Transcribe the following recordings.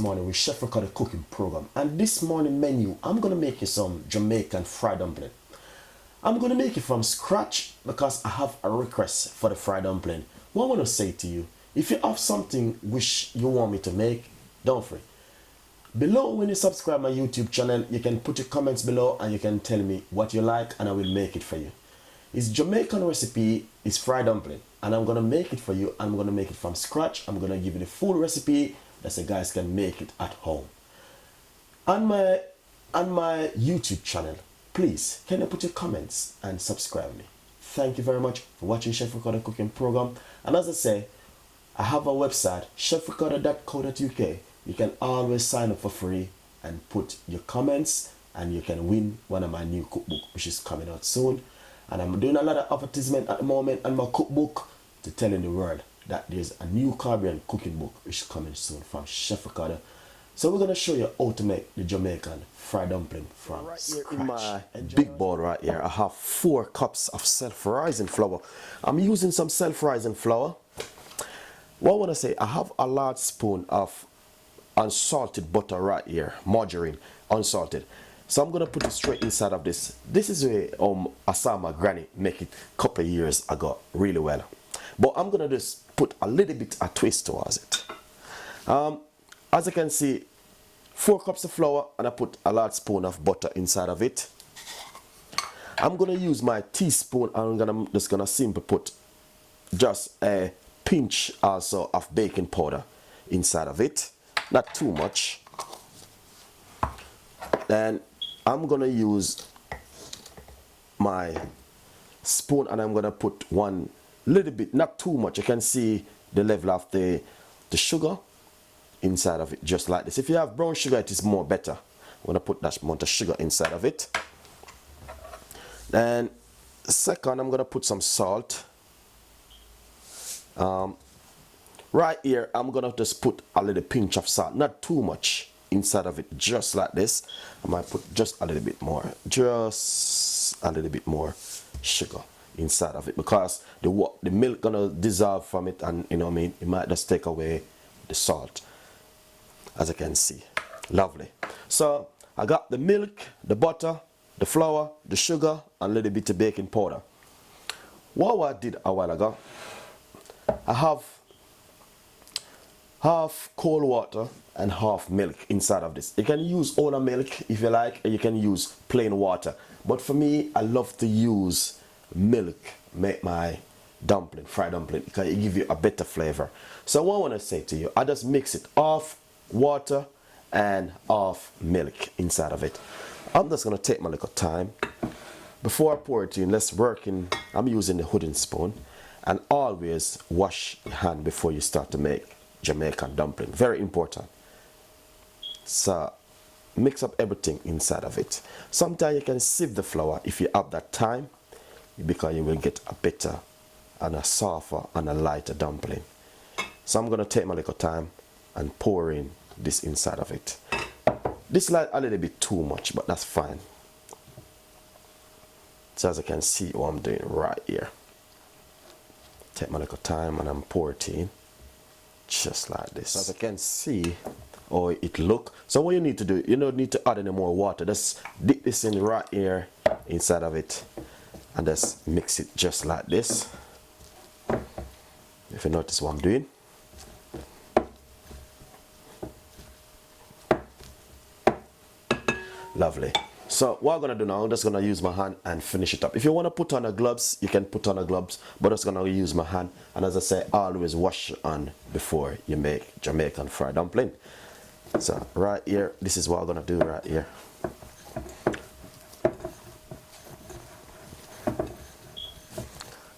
morning with Chef Ricardo cooking program, and this morning menu I'm gonna make you some Jamaican fried dumpling. I'm gonna make it from scratch because I have a request for the fried dumpling. What I want to say to you, if you have something which you want me to make, don't worry. Below, when you subscribe my YouTube channel, you can put your comments below and you can tell me what you like and I will make it for you. It's Jamaican recipe, it's fried dumpling, and I'm gonna make it for you. I'm gonna make it from scratch. I'm gonna give you the full recipe so you guys can make it at home. On my YouTube channel, please can you put your comments and subscribe me. Thank you very much for watching Chef Ricardo cooking program. And as I say, I have a website, chefricardo.co.uk. You can always sign up for free and put your comments, and you can win one of my new cookbook, which is coming out soon. And I'm doing a lot of advertisement at the moment on my cookbook to tell in the world that there's a new Caribbean cooking book which is coming soon from Chef Ricardo. So we're going to show you how to make the Jamaican fried dumpling from scratch. In my big bowl right here, I have 4 cups of self-rising flour. I'm using some self-rising flour. What I want to say, I have a large spoon of unsalted butter right here, margarine, unsalted. So I'm gonna put it straight inside of this. This is a I saw my granny make it a couple of years ago really well. But I'm gonna just put a little bit of twist towards it. As you can see, 4 cups of flour, and I put a large spoon of butter inside of it. I'm gonna use my teaspoon, and I'm just gonna simply put just a pinch also of baking powder inside of it. Not too much. Then I'm gonna use my spoon and I'm gonna put one little bit, not too much. You can see the level of the sugar inside of it, just like this. If you have brown sugar, it is more better. I'm gonna put that amount of sugar inside of it. Then second, I'm gonna put some salt. Right here, I'm gonna just put a little pinch of salt, not too much, inside of it, just like this. I might put just a little bit more, just a little bit more sugar inside of it, because the milk gonna dissolve from it, and you know what I mean, it might just take away the salt, as you can see. Lovely. So I got the milk, the butter, the flour, the sugar, and a little bit of baking powder. What I did a while ago, I have half cold water and half milk inside of this. You can use all the milk if you like, and you can use plain water. But for me, I love to use milk, make my dumpling, fried dumpling, because it gives you a better flavor. So what I want to say to you, I just mix it half water and half milk inside of it. I'm just going to take my little time. Before I pour it in, let's work in, I'm using the wooden spoon. And always wash your hand before you start to make Jamaican dumpling. Very important. So mix up everything inside of it. Sometimes you can sieve the flour if you have that time, because you will get a better and a softer and a lighter dumpling. So I'm going to take my little time and pour in this inside of it. This is like a little bit too much, but that's fine. So as you can see what I'm doing right here. Take my little time and I'm pouring it in. Just like this. As you can see how it look. So what you need to do, you don't need to add any more water. Just dip this in right here inside of it and just mix it just like this. If you notice what I'm doing. Lovely. So what I'm gonna do now, I'm just gonna use my hand and finish it up. If you wanna put on a gloves, you can put on a gloves, but I'm just gonna use my hand. And as I say, always wash your hand before you make Jamaican fried dumpling. So right here, this is what I'm gonna do right here.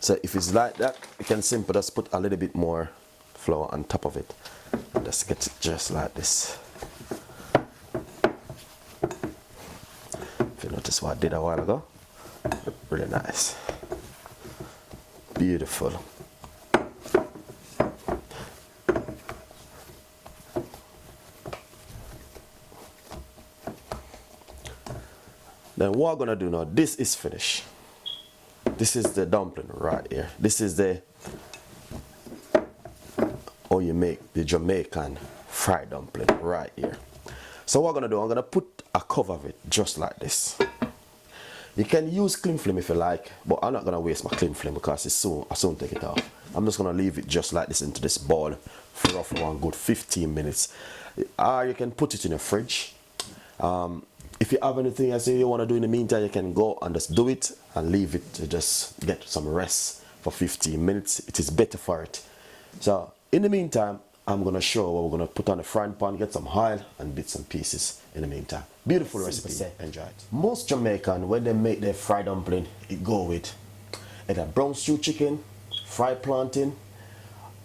So if it's like that, you can simply just put a little bit more flour on top of it. And just get it just like this. Notice what I did a while ago. Really nice. Beautiful. Then what I'm gonna do now, this is finished. This is the dumpling right here. This is the how you make the Jamaican fried dumpling right here. So what I'm gonna do, I'm gonna put a cover of it just like this. You can use cling film if you like, but I'm not gonna waste my cling film because I'll soon take it off. I'm just gonna leave it just like this into this bowl for roughly one good 15 minutes. Or you can put it in the fridge. If you have anything else you want to do in the meantime, you can go and just do it and leave it to just get some rest for 15 minutes. It is better for it. So in the meantime, I'm going to show what we're going to put on the frying pan, get some oil and bits and pieces in the meantime. Beautiful recipe. Enjoy it. Most Jamaican, when they make their fried dumpling, it go with either brown stew chicken, fried plantain,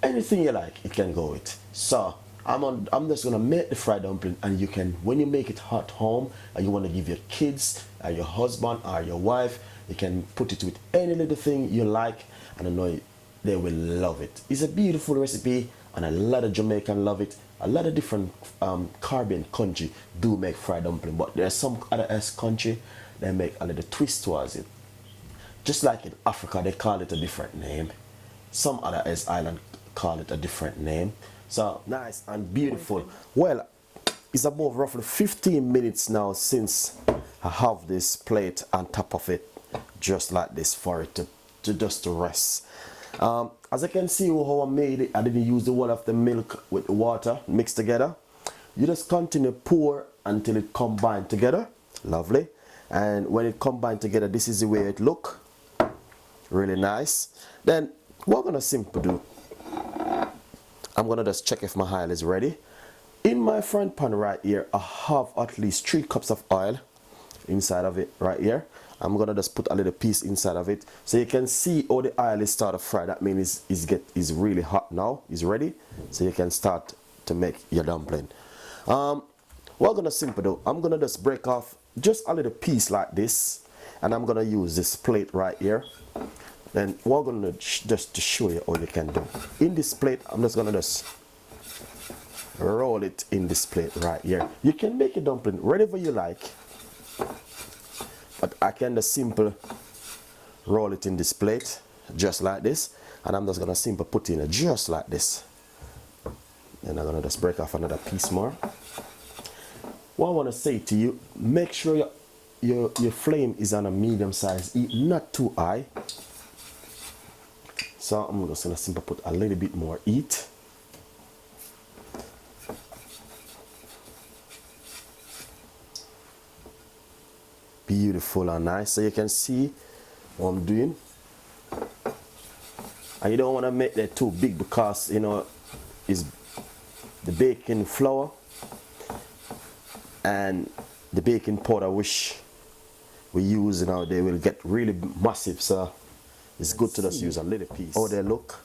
anything you like, it can go with. So I'm just gonna make the fried dumpling, and you can, when you make it at home and you want to give your kids or your husband or your wife, you can put it with any little thing you like, and I know they will love it. It's a beautiful recipe, and a lot of Jamaican love it. A lot of different Caribbean country do make fried dumpling, but there's some other country they make a little twist towards it. Just like in Africa, they call it a different name. Some other island call it a different name. So nice and beautiful. Well, it's about roughly 15 minutes now since I have this plate on top of it, just like this, for it to just to rest. As I can see how I made it, I didn't use the whole of the milk with the water mixed together. You just continue pour until it combine together. Lovely. And when it combine together, this is the way it look. Really nice. Then what I'm gonna simply do, I'm gonna just check if my oil is ready. In my front pan right here, I have at least 3 cups of oil inside of it right here. I'm gonna just put a little piece inside of it, so you can see how the oil is start to fry. That means it's really hot now. It's ready, so you can start to make your dumpling. What I'm gonna simply do, I'm gonna just break off just a little piece like this, and I'm gonna use this plate right here. Then we're gonna just to show you how you can do. In this plate, I'm just gonna just roll it in this plate right here. You can make a dumpling wherever you like, but I can just simple roll it in this plate just like this, and I'm just gonna simple put in it just like this. Then I'm gonna just break off another piece more. What I want to say to you, make sure your flame is on a medium size heat, not too high. So I'm just gonna simply put a little bit more heat. Beautiful and nice. So you can see what I'm doing. And you don't want to make that too big, because you know it's the baking flour and the baking powder which we use now, they will get really massive. So it's good to just use a little piece. Oh, they look.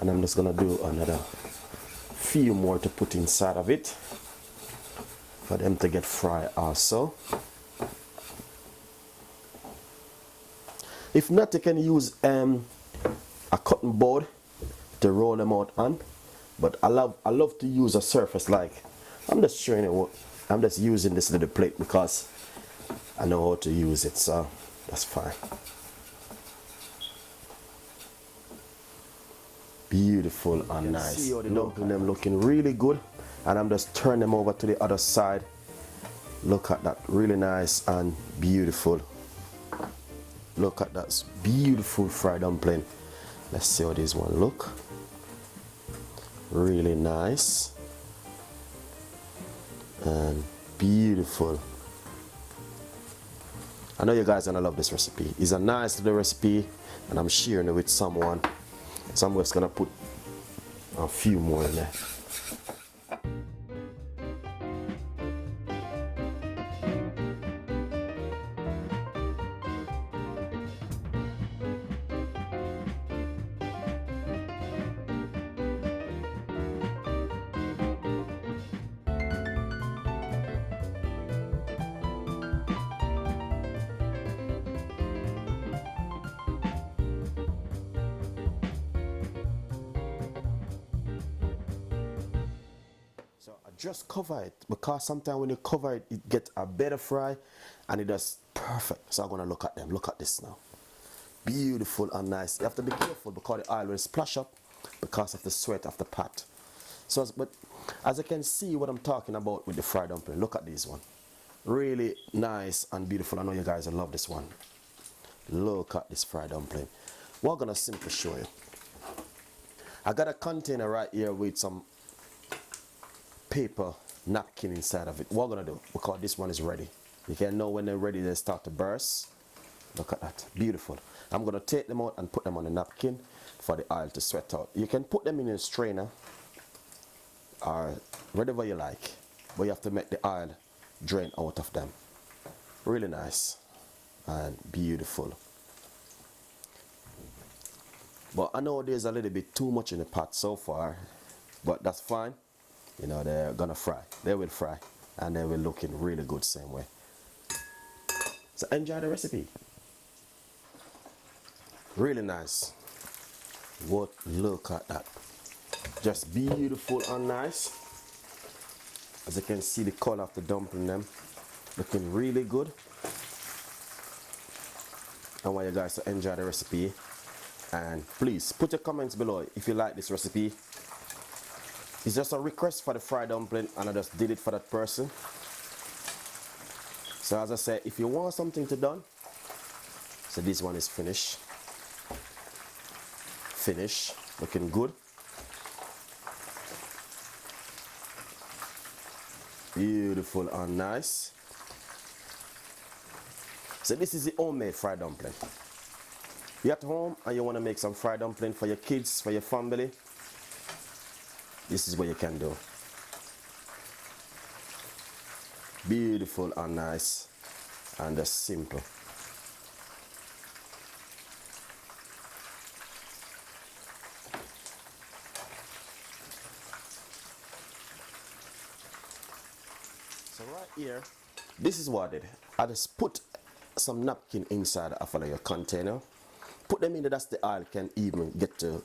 And I'm just gonna do another few more to put inside of it for them to get fried also. If not, you can use a cotton board to roll them out on. But I love to use a surface, like I'm just showing you what I'm just using this little plate because I know how to use it, so that's fine. Beautiful and nice. See how them looking really good, and I'm just turning them over to the other side. Look at that, really nice and beautiful. Look at that beautiful fried dumpling. Let's see how this one look. Really nice and beautiful. I know you guys are gonna love this recipe. It's a nice little recipe, and I'm sharing it with someone. So I'm just gonna put a few more in there. So I just cover it, because sometimes when you cover it, it gets a better fry, and it does perfect. So I'm gonna look at them. Look at this now. Beautiful and nice. You have to be careful because the oil will splash up because of the sweat of the pot. So, but as you can see what I'm talking about with the fried dumpling, look at this one. Really nice and beautiful. I know you guys will love this one. Look at this fried dumpling. We're gonna simply show you. I got a container right here with some paper napkin inside of it. What we're gonna do, because this one is ready. You can know when they're ready, they start to burst. Look at that, beautiful. I'm gonna take them out and put them on a napkin for the oil to sweat out. You can put them in a strainer or whatever you like, but you have to make the oil drain out of them. Really nice and beautiful. But I know there's a little bit too much in the pot so far, but that's fine. You know, they're gonna fry. They will fry and they will look in really good same way. So enjoy the recipe. Really nice. What, look at that. Just beautiful and nice. As you can see, the color of the dumpling them looking really good. I want you guys to enjoy the recipe, and please put your comments below if you like this recipe. It's just a request for the fried dumpling and I just did it for that person. So as I said, if you want something to done, so this one is finished. Looking good. Beautiful and nice. So this is the homemade fried dumpling. You're at home and you want to make some fried dumpling for your kids, for your family. This is what you can do. Beautiful and nice and just simple. So right here, this is what I did. I just put some napkin inside of your container. Put them in there, that's the oil can even get to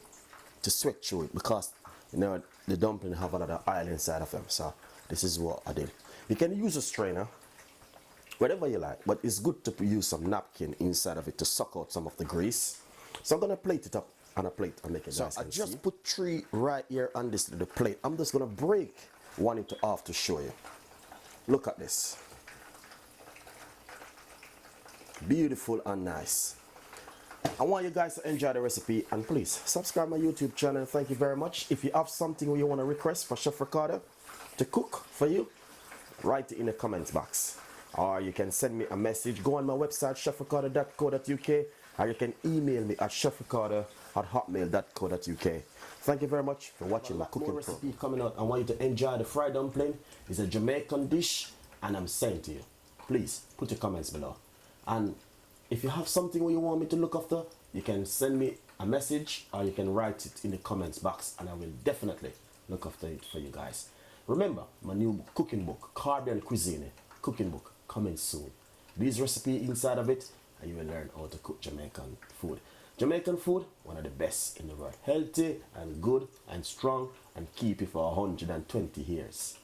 sweat through it, because you know the dumpling have a lot of oil inside of them. So this is what I did. You can use a strainer, whatever you like, but it's good to use some napkin inside of it to suck out some of the grease. So I'm gonna plate it up on a plate and make it nice. So I just put 3 right here on this little plate. I'm just gonna break one into half to show you. Look at this. Beautiful and nice. I want you guys to enjoy the recipe, and please subscribe my YouTube channel. Thank you very much. If you have something you want to request for Chef Ricardo to cook for you, write it in the comments box, or you can send me a message. Go on my website chefricardo.co.uk, or you can email me at chefricardo@hotmail.co.uk. Thank you very much for watching my cooking recipe coming out. I want you to enjoy the fried dumpling. It's a Jamaican dish, and I'm saying to you, please put your comments below. And if you have something you want me to look after, you can send me a message or you can write it in the comments box, and I will definitely look after it for you guys. Remember, my new cooking book, Caribbean Cuisine cooking book, coming soon. These recipes inside of it, and you will learn how to cook Jamaican food. Jamaican food, one of the best in the world. Healthy and good and strong, and keep it for 120 years.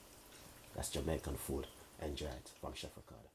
That's Jamaican food. Enjoy it from Chef Ricardo.